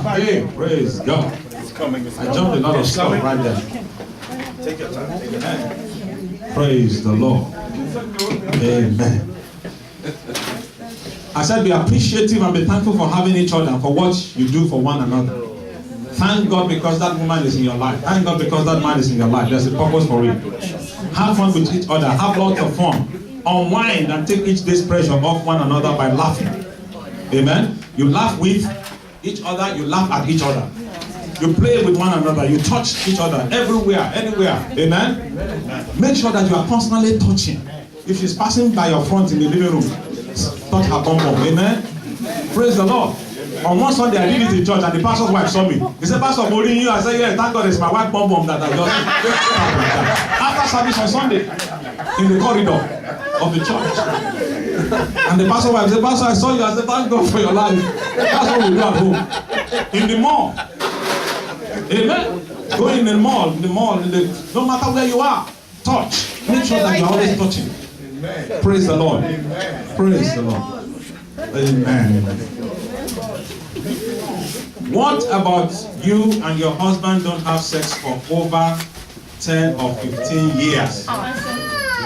Hey, praise God. I jumped a lot of stuff right there. Take your time. Take your time. Praise the Lord. Amen. I said be appreciative and be thankful for having each other and for what you do for one another. Thank God because that woman is in your life. Thank God because that man is in your life. There's a purpose for it. Have fun with each other. Have lots of fun. Unwind and take each day's pressure off one another by laughing. Amen. You laugh with each other. You laugh at each other. You play with one another. You touch each other everywhere, anywhere. Amen. Make sure that you are constantly touching. If she's passing by your front in the living room, touch her bum bum. Amen. Praise the Lord. On one Sunday, I did it in church, and the pastor's wife saw me. He said, "Pastor, holding you." I said, "Yeah, thank God it's my wife bum bum that I just." After service on Sunday, in the corridor of the church, and the pastor's wife said, "Pastor, I saw you." I said, "Thank God for your life." That's what we do at home. In the mall. Amen. Go in the mall, no matter where you are, touch. Make sure that you're always touching. Amen. Praise the Lord. Amen. Praise the Lord. Amen. What about you and your husband don't have sex for over 10 or 15 years?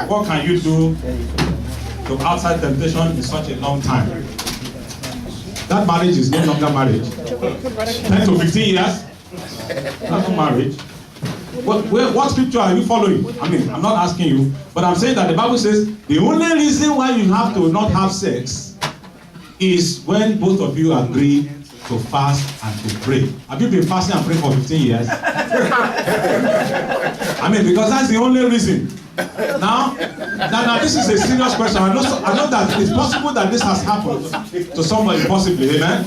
What can you do to outside temptation in such a long time? That marriage is no longer marriage. 10 to 15 years? That's not marriage. What scripture are you following? I mean, I'm not asking you, but I'm saying that the Bible says the only reason why you have to not have sex is when both of you agree to fast and to pray. Have you been fasting and praying for 15 years? I mean, because that's the only reason. Now, this is a serious question. I know that it's possible that this has happened to somebody, possibly. Amen?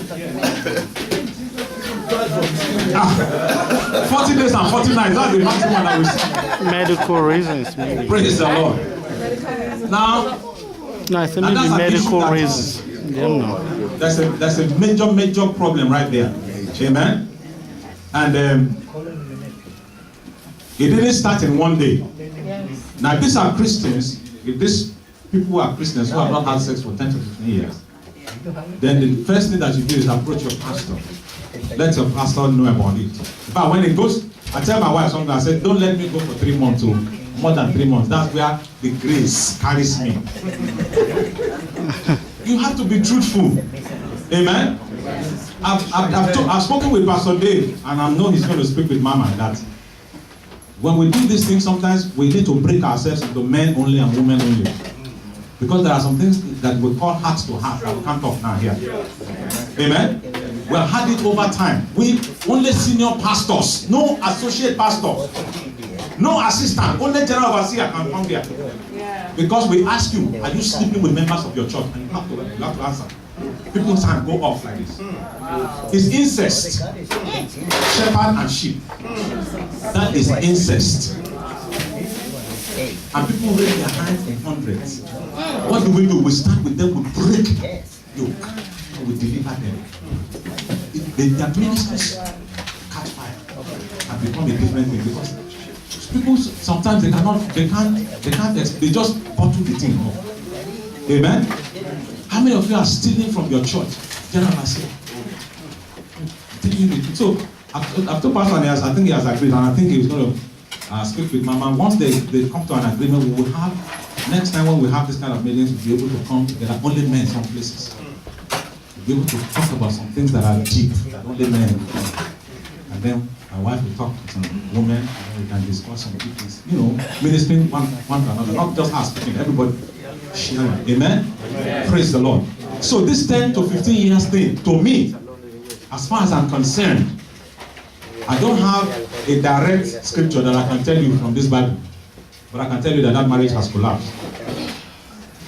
40 days and 40 nights, that's the maximum that we see. Medical reasons, maybe. Praise the Lord. Now, No, I think maybe medical reasons. That's a major problem right there. Amen. And it didn't start in one day. Now, if these are Christians, if these people who are Christians who have not had sex for 10 to 15 years, then the first thing that you do is approach your pastor. Let your pastor know about it. But when it goes, I tell my wife something, I said, don't let me go for 3 months or more than 3 months. That's where the grace carries me. You have to be truthful. Amen. I've spoken with Pastor Dave, and I know he's going to speak with Mama, that when we do these things, sometimes we need to break ourselves into men only and women only. Because there are some things that we call heart to heart that we can't talk now here. Amen. We have had it over time. We only senior pastors, no associate pastors, no assistant, only general overseer can come here. Because we ask you, are you sleeping with members of your church? And you have to answer. People's hands go off like this. It's incest. Shepherd and sheep. That is incest. And people raise their hands in hundreds. What do? We stand with them, we break yoke, and we deliver them. Their ministries catch fire and become a different thing, because people sometimes they just bottle the thing up. Amen. How many of you are stealing from your church? General Overseer. So I've told Pastor, I think he has agreed, and I think he's going to speak with Mama. Once they come to an agreement, we will have, next time when we have this kind of meetings, we'll be able to come. There are only men in some places. We'll be able to talk about some things that are deep, that only men can. And then my wife will talk to some women, and then we can discuss some things, ministering one to another, not just us speaking, everybody sharing. Amen? Amen? Praise the Lord. So this 10 to 15 years thing, to me, as far as I'm concerned, I don't have a direct scripture that I can tell you from this Bible, but I can tell you that marriage has collapsed.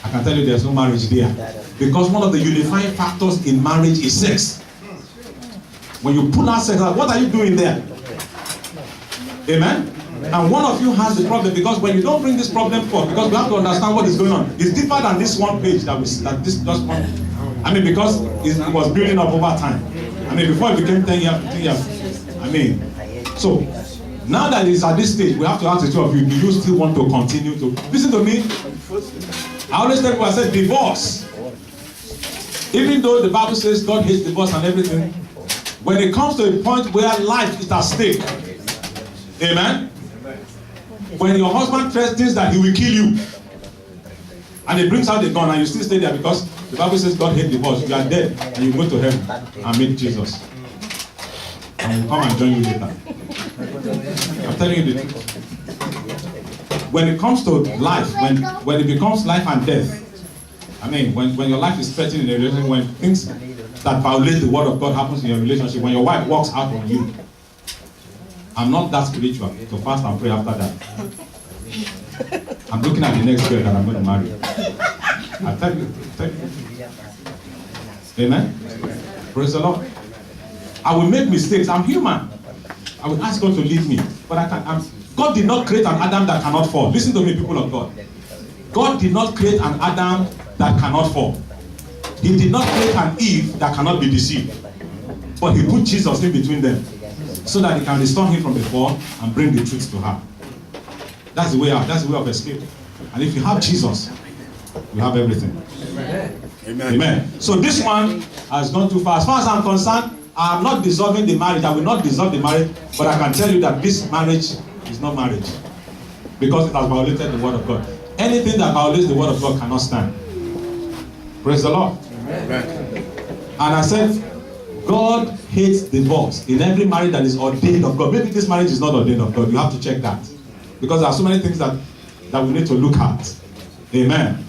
I can tell you there's no marriage there. Because one of the unifying factors in marriage is sex. When you pull out sex, what are you doing there? Amen? And one of you has the problem, because when you don't bring this problem forth, because we have to understand what is going on. It's deeper than this one page because it was building up over time. Before it became 10 years, 15 years. So now that it's at this stage, we have to ask the two of you, do you still want to continue to listen to me? I always tell people, I said divorce. Even though the Bible says God hates divorce and everything, When it comes to a point where life is at stake, amen? When your husband threatens that he will kill you, and he brings out the gun and you still stay there because the Bible says God hates divorce, you are dead and you go to heaven and meet Jesus. And we'll come and join you later. I'm telling you the truth. When it comes to life, when it becomes life and death, I mean, when your life is threatened in a relationship, when things that violate the word of God happens in your relationship, when your wife walks out on you, I'm not that spiritual to fast and pray after that. I'm looking at the next girl that I'm going to marry. I tell you. Amen? Praise the Lord. I will make mistakes. I'm human. I will ask God to lead me. But God did not create an Adam that cannot fall. Listen to me, people of God. God did not create an Adam that cannot fall. He did not create an Eve that cannot be deceived. But he put Jesus in between them so that he can restore him from the fall and bring the truth to her. That's the way out. That's the way of escape. And if you have Jesus, you have everything. Amen. Amen. So this one has gone too far. As far as I'm concerned, I am not dissolving the marriage. I will not dissolve the marriage. But I can tell you that this marriage is not marriage. Because it has violated the word of God. Anything that violates the word of God cannot stand. Praise the Lord. Amen. And I said, God hates divorce in every marriage that is ordained of God. Maybe this marriage is not ordained of God. You have to check that. Because there are so many things that we need to look at. Amen.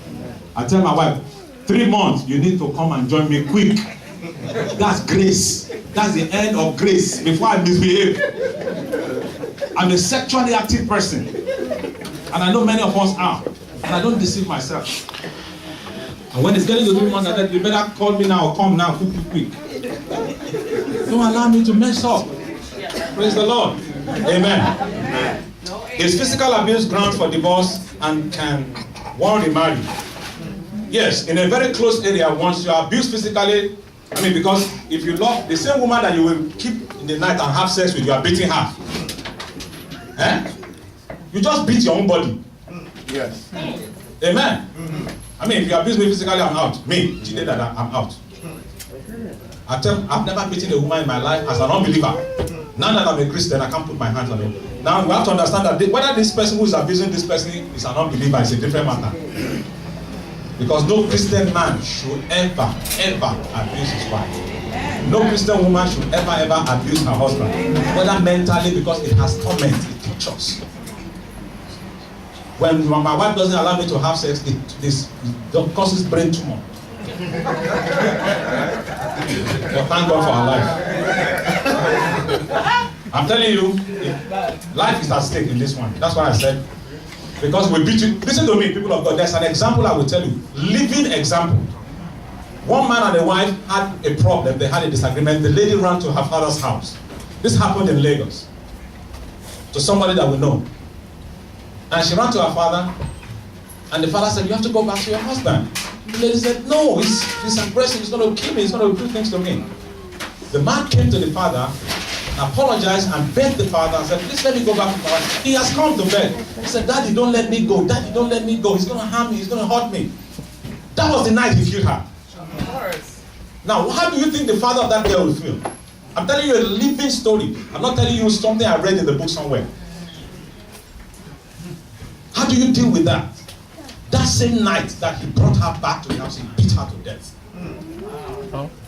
I tell my wife, 3 months, you need to come and join me quick. That's grace. That's the end of grace before I misbehave. I'm a sexually active person. And I know many of us are. And I don't deceive myself. And when it's getting to 3 months, I said, you better call me now or come now, quick. Don't allow me to mess up. Praise the Lord. Amen. Is physical abuse grounds for divorce and can one remarry? Yes, in a very close area, once you are abused physically, I mean, because if you love the same woman that you will keep in the night and have sex with, you are beating her. Eh? You just beat your own body. Yes. Amen. I mean, if you abuse me physically, I'm out. Me, Jide Dada, I'm out. I've never beaten a woman in my life as an unbeliever. Now that I'm a Christian, I can't put my hands on it. Now we have to understand that whether this person who is abusing this person is an unbeliever is a different matter. Because no Christian man should ever abuse his wife. No Christian woman should ever abuse her husband. Whether mentally, because it has torment, it tortures. When my wife doesn't allow me to have sex, it causes brain tumor. But thank God for our life. I'm telling you, life is at stake in this one. That's why I said, because we beat you. Listen to me, people of God. There's an example I will tell you. Living example. One man and a wife had a problem. They had a disagreement. The lady ran to her father's house. This happened in Lagos. To somebody that we know. And she ran to her father. And the father said, you have to go back to your husband. The lady said, no, he's aggressive. He's going to kill me. He's going to do things to me. The man came to the father, apologized and begged the father and said, please let me go back to my wife. He has come to bed. He said, Daddy, don't let me go. Daddy, don't let me go. He's going to harm me. He's going to hurt me. That was the night he killed her. Of course. Now, how do you think the father of that girl will feel? I'm telling you a living story. I'm not telling you something I read in the book somewhere. How do you deal with that? That same night that he brought her back to the house, he beat her to death.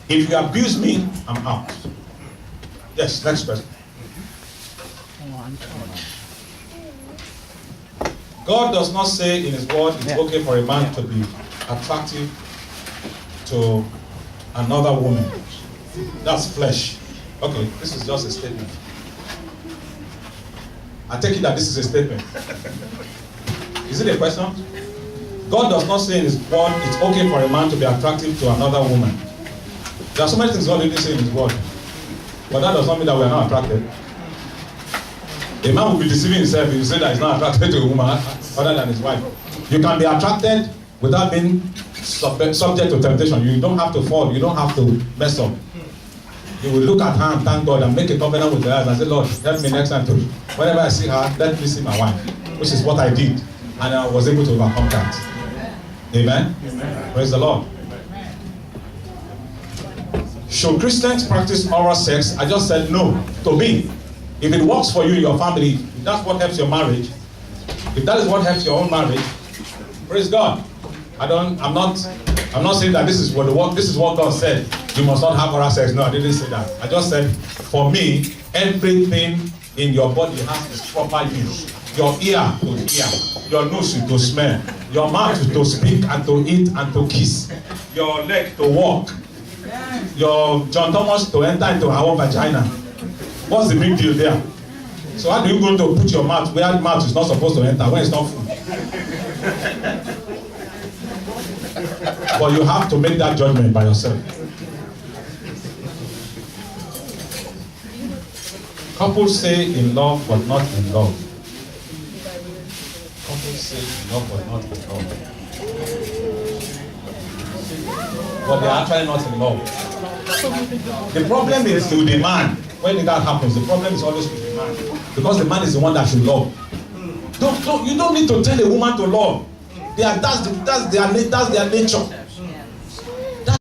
If you abuse me, I'm out. Yes, next person. God does not say in his word it's okay for a man to be attractive to another woman. That's flesh. Okay, this is just a statement. I take it that this is a statement. Is it a question? God does not say in his word it's okay for a man to be attractive to another woman. There are so many things God didn't say in his word. But that does not mean that we are not attracted. A man will be deceiving himself if he say that he's not attracted to a woman other than his wife. You can be attracted without being subject to temptation. You don't have to fall. You don't have to mess up. You will look at her and thank God and make a covenant with her and say, Lord, help me next time too. Whenever I see her, let me see my wife. Which is what I did. And I was able to overcome that. Amen? Amen. Praise the Lord. should Christians practice oral sex? I just said no. To me, if it works for you in your family, if that's what helps your marriage, if that is what helps your own marriage, praise God. I'm not saying that this is what God said. You must not have oral sex. No, I didn't say that. I just said, for me, everything in your body has its proper use. Your ear to hear, your nose to smell, your mouth to speak and to eat and to kiss, your leg to walk, your John Thomas to enter into our vagina. What's the big deal there? So how do you go to put your mouth where the mouth is not supposed to enter when it's not full? But you have to make that judgment by yourself. Couples say in love but not in love. Couples say in love but not in love. But they are actually not in love. The problem is with the man. When that happens, the problem is always with the man. Because the man is the one that should love. You don't need to tell a woman to love. That's their nature.